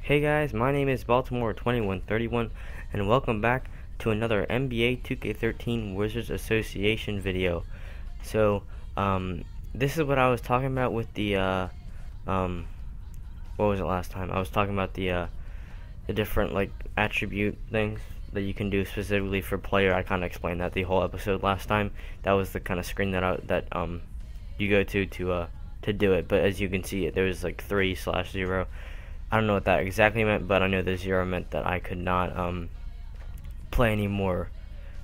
Hey guys, my name is Baltimore2131 and welcome back to another NBA 2K13 Wizards Association video. So, this is what I was talking about with the, what was it last time? I was talking about the different, like, attribute things that you can do specifically for player. I kind of explained that the whole episode last time. That was the kind of screen that you go to do it, but as you can see, there was like 3/0. I don't know what that exactly meant, but I know the 0 meant that I could not play anymore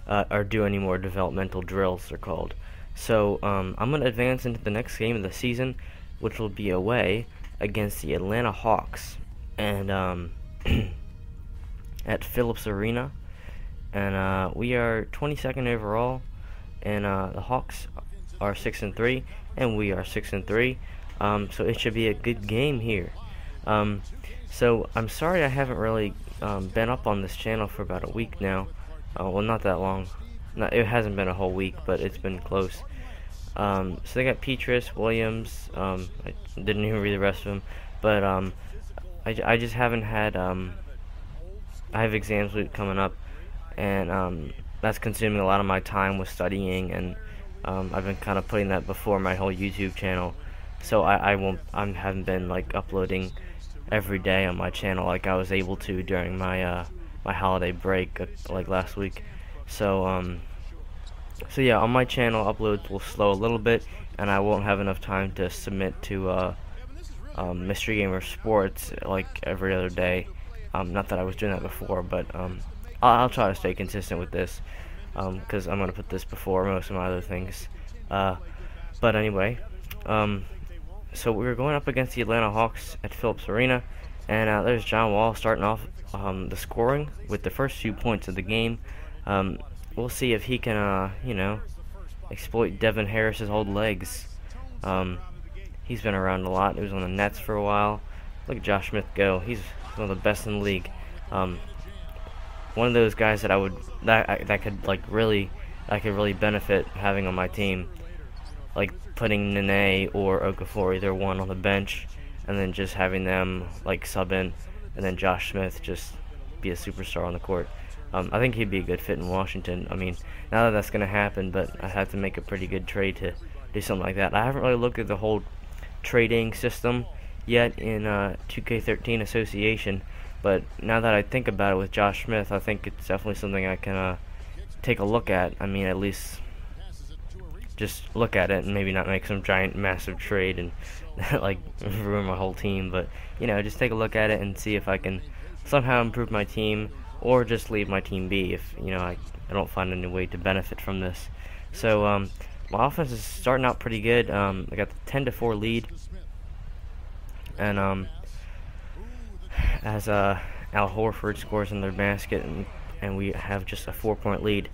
or do any more developmental drills, they're called. So I'm going to advance into the next game of the season, which will be away against the Atlanta Hawks, and at Phillips Arena. And we are 22nd overall, and the Hawks are 6-3, and we are 6-3. So it should be a good game here. So I'm sorry I haven't really been up on this channel for about a week now. Well, not that long. It hasn't been a whole week, but it's been close. So they got Petrus, Williams. I didn't even read the rest of them, but I just haven't had. I have exams week coming up, and that's consuming a lot of my time with studying, and I've been kind of putting that before my whole YouTube channel. So I haven't been like uploading every day on my channel like I was able to during my my holiday break like last week. So so yeah, on my channel uploads will slow a little bit, and I won't have enough time to submit to MreGamersSports like every other day. Not that I was doing that before, but I'll try to stay consistent with this, because I'm gonna put this before most of my other things. But anyway, so we're going up against the Atlanta Hawks at Phillips Arena, and there's John Wall starting off the scoring with the first 2 points of the game. We'll see if he can, you know, exploit Devin Harris's old legs. He's been around a lot. He was on the Nets for a while. Look at Josh Smith go. He's one of the best in the league. One of those guys that could really benefit having on my team, like putting Nene or Okafor, either one, on the bench, and then just having them like sub in, and then Josh Smith just be a superstar on the court. I think he'd be a good fit in Washington. I mean, now that that's going to happen, but I have to make a pretty good trade to do something like that. I haven't really looked at the whole trading system yet in 2K13 Association, but now that I think about it with Josh Smith, I think it's definitely something I can take a look at. I mean, at least just look at it and maybe not make some giant massive trade and like ruin my whole team, but you know, just take a look at it and see if I can somehow improve my team, or just leave my team be if, you know, I don't find any way to benefit from this. So my offense is starting out pretty good. I got the 10-4 lead, and as Al Horford scores in their basket, and we have just a 4-point lead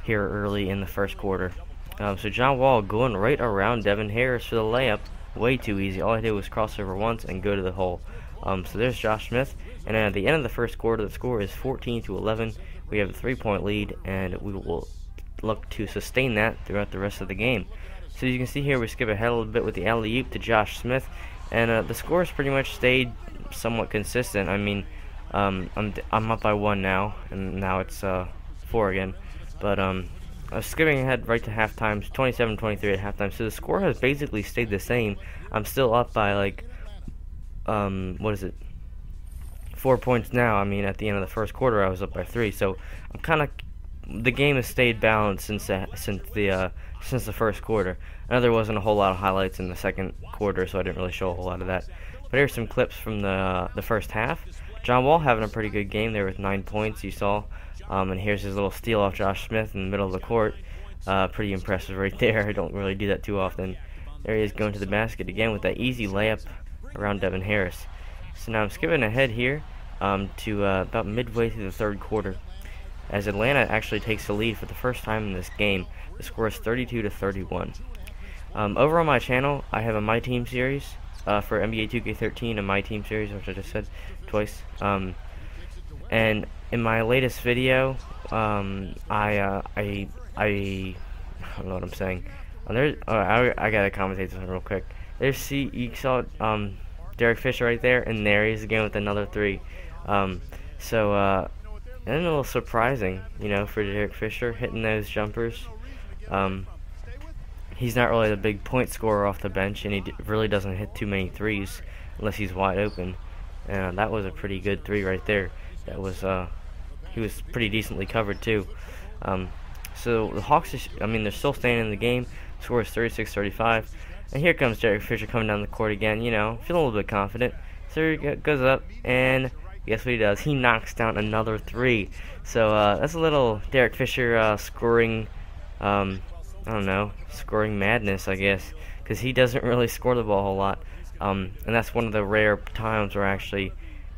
here early in the first quarter. So John Wall going right around Devin Harris for the layup. Way too easy. All I did was cross over once and go to the hole. So there's Josh Smith, and at the end of the first quarter, the score is 14-11. We have a 3-point lead, and we will look to sustain that throughout the rest of the game. So you can see here we skip ahead a little bit with the alley-oop to Josh Smith, and the score has pretty much stayed somewhat consistent. I mean, I'm up by 1 now, and now it's 4 again. But I was skipping ahead right to halftime, 27-23 at halftime. So the score has basically stayed the same. I'm still up by like what is it? 4 points now. I mean, at the end of the first quarter, I was up by 3. So I'm kind of, the game has stayed balanced since the first quarter. I know there wasn't a whole lot of highlights in the second quarter, so I didn't really show a whole lot of that. But here's some clips from the first half. John Wall having a pretty good game there with 9 points, you saw. And here's his little steal off Josh Smith in the middle of the court. Pretty impressive right there. I don't really do that too often. There he is going to the basket again with that easy layup around Devin Harris. So now I'm skipping ahead here to about midway through the third quarter, as Atlanta actually takes the lead for the first time in this game. The score is 32-31. Over on my channel, I have a My Team series for NBA 2K13, a My Team series, which I just said twice. And in my latest video, I don't know what I'm saying. I gotta commentate this one real quick. There's you saw Derek Fisher right there, and there he is again with another 3. And a little surprising, you know, for Derek Fisher hitting those jumpers. He's not really the big point scorer off the bench, and he really doesn't hit too many threes unless he's wide open. And that was a pretty good 3 right there. That was he was pretty decently covered too. So the Hawks, they're still staying in the game. Score is 36-35. And here comes Derek Fisher coming down the court again, you know, feeling a little bit confident. So he goes up, and guess what he does? He knocks down another 3. So that's a little Derek Fisher scoring, I don't know, scoring madness, I guess, because he doesn't really score the ball a whole lot. And that's one of the rare times where I actually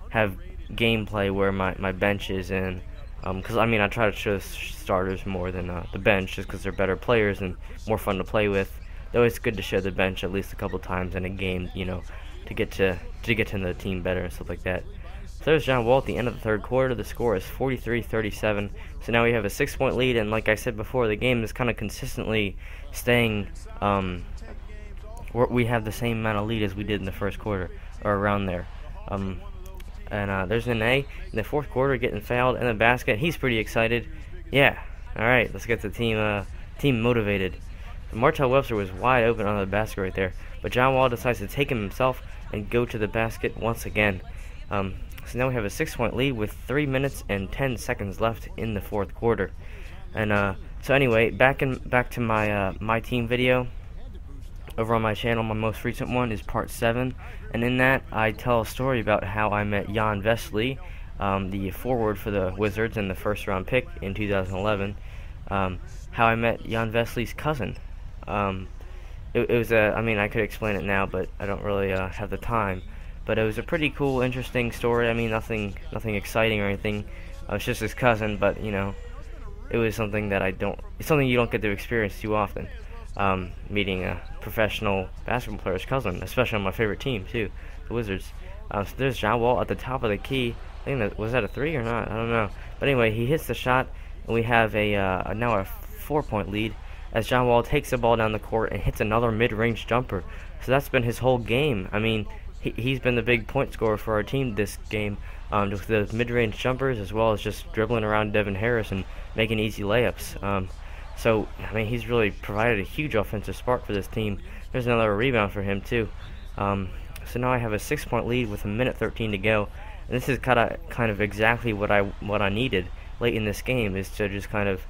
have gameplay where my bench is in. Because, I try to show starters more than the bench, just because they're better players and more fun to play with. Though it's good to show the bench at least a couple times in a game, you know, to get to know the team better and stuff like that. So there's John Wall at the end of the third quarter. The score is 43-37. So now we have a 6-point lead, and like I said before, the game is kind of consistently staying. We have the same amount of lead as we did in the first quarter, or around there. There's an A in the fourth quarter getting fouled in the basket. He's pretty excited. Yeah. All right, let's get the team motivated. Martell Webster was wide open on the basket right there, but John Wall decides to take him himself and go to the basket once again. So now we have a 6-point lead with 3 minutes and 10 seconds left in the fourth quarter. And so anyway, back to my team video over on my channel. My most recent one is part 7, and in that I tell a story about how I met Jan Vesely, the forward for the Wizards and the first-round pick in 2011. How I met Jan Vesely's cousin. It was I could explain it now, but I don't really have the time. But it was a pretty cool, interesting story. Nothing exciting or anything. It's just his cousin, but you know, it was something that it's something you don't get to experience too often. Meeting a professional basketball player's cousin, especially on my favorite team too, the Wizards. So there's John Wall at the top of the key. I think was that a 3 or not? I don't know. But anyway, he hits the shot, and we have now a 4-point lead as John Wall takes the ball down the court and hits another mid-range jumper. So that's been his whole game. He's been the big point scorer for our team this game, with the mid-range jumpers as well as just dribbling around Devin Harris and making easy layups. So he's really provided a huge offensive spark for this team. There's another rebound for him too. So now I have a 6-point lead with 1:13 to go, and this is kind of exactly what I needed late in this game, is to just kind of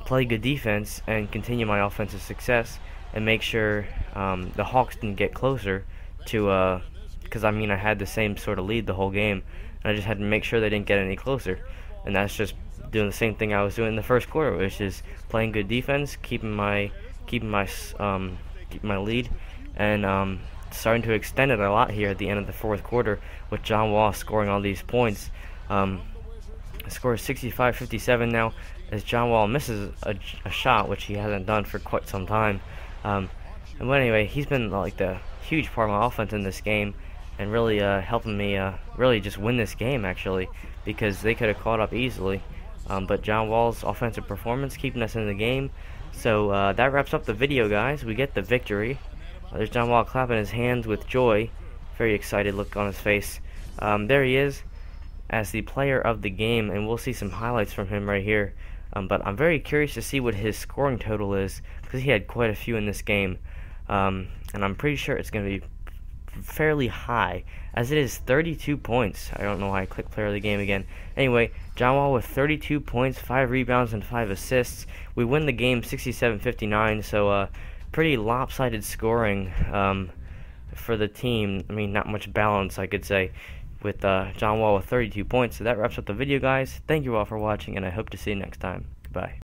play good defense and continue my offensive success and make sure the Hawks didn't get closer to, because I had the same sort of lead the whole game, and I just had to make sure they didn't get any closer. And that's just doing the same thing I was doing in the first quarter, which is playing good defense, keeping my lead, and starting to extend it a lot here at the end of the fourth quarter with John Wall scoring all these points. The score is 65-57 now, as John Wall misses a shot, which he hasn't done for quite some time. But anyway, he's been like the huge part of my offense in this game, and really helping me really just win this game, actually, because they could have caught up easily. But John Wall's offensive performance keeping us in the game. So that wraps up the video, guys. We get the victory. There's John Wall clapping his hands with joy. Very excited look on his face. There he is as the player of the game, and we'll see some highlights from him right here. But I'm very curious to see what his scoring total is, because he had quite a few in this game. And I'm pretty sure it's going to be fairly high, as it is 32 points. I don't know why I clicked player of the game again. Anyway, John Wall with 32 points, 5 rebounds, and 5 assists. We win the game 67-59, so pretty lopsided scoring for the team. Not much balance, I could say, with John Wall with 32 points. So that wraps up the video, guys. Thank you all for watching, and I hope to see you next time. Goodbye.